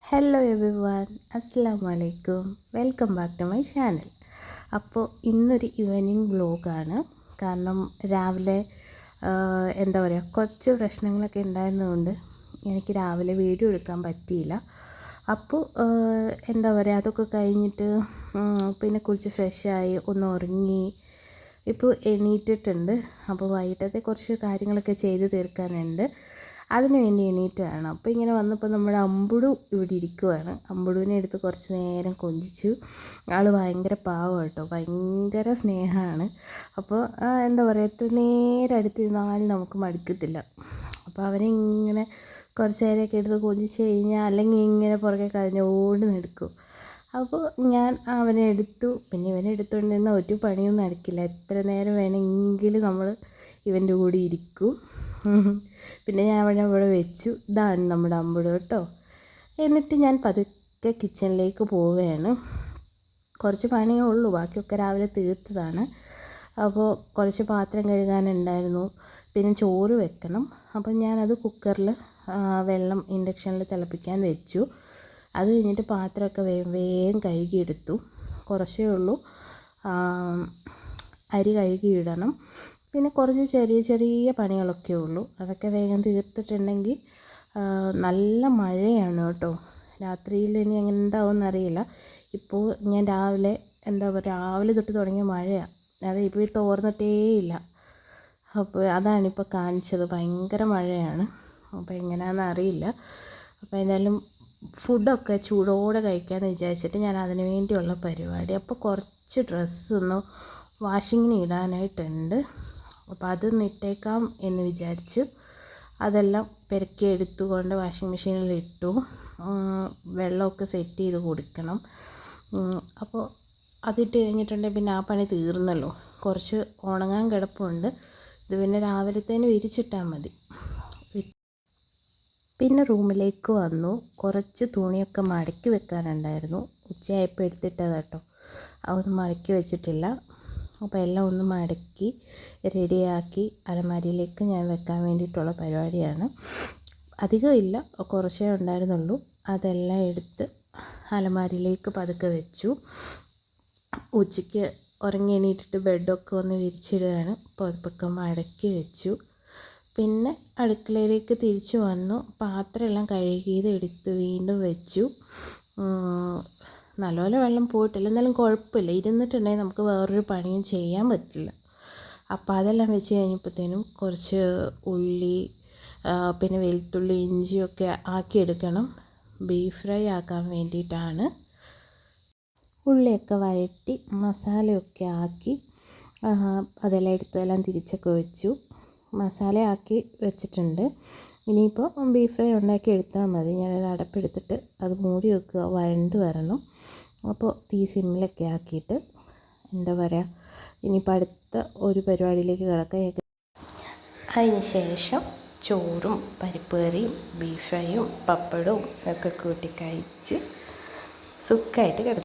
Hello every one, അസ്സലാമു അലൈക്കും. Welcome back to my channel. അപ്പോൾ ഇന്നൊരു ഈവനിങ് വ്ലോഗാണ്. കാരണം രാവിലെ എന്താ പറയുക, കുറച്ച് പ്രശ്നങ്ങളൊക്കെ ഉണ്ടായിരുന്നതുകൊണ്ട് എനിക്ക് രാവിലെ വീഡിയോ എടുക്കാൻ പറ്റിയില്ല. അപ്പോൾ എന്താ പറയുക, അതൊക്കെ കഴിഞ്ഞിട്ട് പിന്നെ കുളിച്ച് ഫ്രഷായി ഒന്ന് ഉറങ്ങി. ഇപ്പോൾ എണീറ്റിട്ടുണ്ട്. അപ്പോൾ വൈകിട്ടത്തെ കുറച്ച് കാര്യങ്ങളൊക്കെ ചെയ്ത് തീർക്കാനുണ്ട്, അതിന് വേണ്ടി എണീറ്റാണ്. അപ്പോൾ ഇങ്ങനെ വന്നപ്പോൾ നമ്മുടെ അമ്പുടു ഇവിടെ ഇരിക്കുവാണ്. അമ്പുടുവിനെ എടുത്ത് കുറച്ച് നേരം കൊഞ്ചിച്ചു. ആൾ ഭയങ്കര പാവം കേട്ടോ, ഭയങ്കര സ്നേഹമാണ്. അപ്പോൾ എന്താ പറയുക, എത്ര നേരം അടുത്തിരുന്നാലും നമുക്ക് മടുക്കത്തില്ല. അപ്പോൾ അവനെ ഇങ്ങനെ കുറച്ച് നേരമൊക്കെ എടുത്ത് കൊഞ്ചിച്ച് കഴിഞ്ഞാൽ അല്ലെങ്കിൽ ഇങ്ങനെ പുറകെ കരഞ്ഞോണ്ട് നടക്കും. അപ്പോൾ ഞാൻ അവനെ എടുത്തു. പിന്നെ ഇവനെ എടുത്തുകൊണ്ട് നിന്നാൽ ഒരു പണിയും നടക്കില്ല. എത്ര നേരം വേണമെങ്കിലും നമ്മൾ ഇവൻ്റെ കൂടെ ഇരിക്കും. പിന്നെ ഞാൻ അവിടെ വെച്ചു. ഇതാണ് നമ്മുടെ അമ്പുടു കേട്ടോ. എന്നിട്ട് ഞാൻ പതുക്കെ കിച്ചണിലേക്ക് പോവുകയാണ്. കുറച്ച് പണിയേ ഉള്ളൂ, ബാക്കിയൊക്കെ രാവിലെ തീർത്തതാണ്. അപ്പോൾ കുറച്ച് പാത്രം കഴുകാനുണ്ടായിരുന്നു, പിന്നെ ചോറ് വെക്കണം. അപ്പം ഞാനത് കുക്കറിൽ വെള്ളം ഇൻഡക്ഷനിൽ തിളപ്പിക്കാൻ വെച്ചു. അത് കഴിഞ്ഞിട്ട് പാത്രമൊക്കെ വേഗം കഴുകിയെടുത്തു. കുറച്ചേ ഉള്ളൂ അരി കഴുകിയിടണം. പിന്നെ കുറച്ച് ചെറിയ ചെറിയ പണികളൊക്കെ ഉള്ളൂ, അതൊക്കെ വേഗം തീർത്തിട്ടുണ്ടെങ്കിൽ. നല്ല മഴയാണ് കേട്ടോ. രാത്രിയിൽ ഇനി എങ്ങനെ ഉണ്ടാവുമെന്നറിയില്ല. ഇപ്പോൾ ഞാൻ രാവിലെ രാവിലെ തൊട്ട് തുടങ്ങിയ മഴയാണ്. അത് ഇപ്പോൾ തോർന്നിട്ടേ ഇല്ല. അപ്പോൾ അതാണിപ്പോൾ കാണിച്ചത്, ഭയങ്കര മഴയാണ്. അപ്പോൾ എങ്ങനെയാണെന്ന് അറിയില്ല. അപ്പോൾ എന്തായാലും ഫുഡൊക്കെ ചൂടോടെ കഴിക്കാമെന്ന് വിചാരിച്ചിട്ട് ഞാൻ അതിന് വേണ്ടിയുള്ള പരിപാടി. അപ്പോൾ കുറച്ച് ഡ്രസ്സൊന്ന് വാഷിങ്ങിന് ഇടാനായിട്ടുണ്ട്. അപ്പോൾ അതൊന്ന് ഇട്ടേക്കാം എന്ന് വിചാരിച്ചു. അതെല്ലാം പെരക്കി എടുത്തുകൊണ്ട് വാഷിംഗ് മെഷീനിൽ ഇട്ടു. വെള്ളമൊക്കെ സെറ്റ് ചെയ്ത് കൊടുക്കണം. അപ്പോൾ അതിട്ട് കഴിഞ്ഞിട്ടുണ്ടെങ്കിൽ പിന്നെ ആ പണി തീർന്നല്ലോ. കുറച്ച് ഉണങ്ങാൻ കിടപ്പുണ്ട്. ഇത് പിന്നെ രാവിലത്തേന് വിരിച്ചിട്ടാൽ മതി. പിന്നെ റൂമിലേക്ക് വന്നു. കുറച്ച് തുണിയൊക്കെ മടക്കി വെക്കാനുണ്ടായിരുന്നു. ഉച്ചയായപ്പോൾ എടുത്തിട്ടത് കേട്ടോ, അതൊന്നും മടക്കി വെച്ചിട്ടില്ല. അപ്പോൾ എല്ലാം ഒന്ന് മടക്കി റെഡിയാക്കി അലമാരിയിലേക്ക് ഞാൻ വെക്കാൻ വേണ്ടിയിട്ടുള്ള പരിപാടിയാണ്. അധികം ഇല്ല, കുറച്ചേ ഉണ്ടായിരുന്നുള്ളൂ. അതെല്ലാം എടുത്ത് അലമാരിയിലേക്ക് പതുക്കെ വെച്ചു. ഉച്ചയ്ക്ക് ഉറങ്ങി എണീറ്റിട്ട് ബെഡൊക്കെ ഒന്ന് വിരിച്ചിടുകയാണ്. പതുക്കെ മടക്കി വെച്ചു. പിന്നെ അടുക്കളയിലേക്ക് തിരിച്ചു വന്നു. പാത്രമെല്ലാം കഴുകിയത് എടുത്ത് വീണ്ടും വെച്ചു. നല്ലപോലെ വെള്ളം പോയിട്ടില്ല, എന്നാലും കുഴപ്പമില്ല. ഇരുന്നിട്ടുണ്ടെങ്കിൽ നമുക്ക് വേറൊരു പണിയും ചെയ്യാൻ പറ്റില്ല. അപ്പോൾ അതെല്ലാം വെച്ച് കഴിഞ്ഞപ്പോഴത്തേനും കുറച്ച് ഉള്ളി, പിന്നെ വെളുത്തുള്ളി, ഇഞ്ചിയൊക്കെ ആക്കിയെടുക്കണം. ബീഫ് ഫ്രൈ ആക്കാൻ വേണ്ടിയിട്ടാണ്. ഉള്ളിയൊക്കെ വഴറ്റി മസാലയൊക്കെ ആക്കി അതെല്ലാം എടുത്തെല്ലാം തിരിച്ചൊക്കെ വെച്ചു. മസാല ആക്കി വെച്ചിട്ടുണ്ട്. ഇനിയിപ്പോൾ ബീഫ് ഫ്രൈ ഉണ്ടാക്കി എടുത്താൽ മതി. ഞാനൊരു അടപ്പെടുത്തിട്ട് അത് മൂടി വെക്കുക, വഴണ്ട് വരണം. അപ്പോൾ തീ സിമ്മിലൊക്കെ ആക്കിയിട്ട് എന്താ പറയുക, ഇനിയിപ്പോൾ അടുത്ത ഒരു പരിപാടിയിലേക്ക് കിടക്കാം. അതിന് ശേഷം ചോറും പരിപ്പ് കറിയും ബീഫ് ഫ്രൈയും പപ്പടവും ഒക്കെ കൂട്ടി കഴിച്ച് സുഖമായിട്ട് കിടക്കും.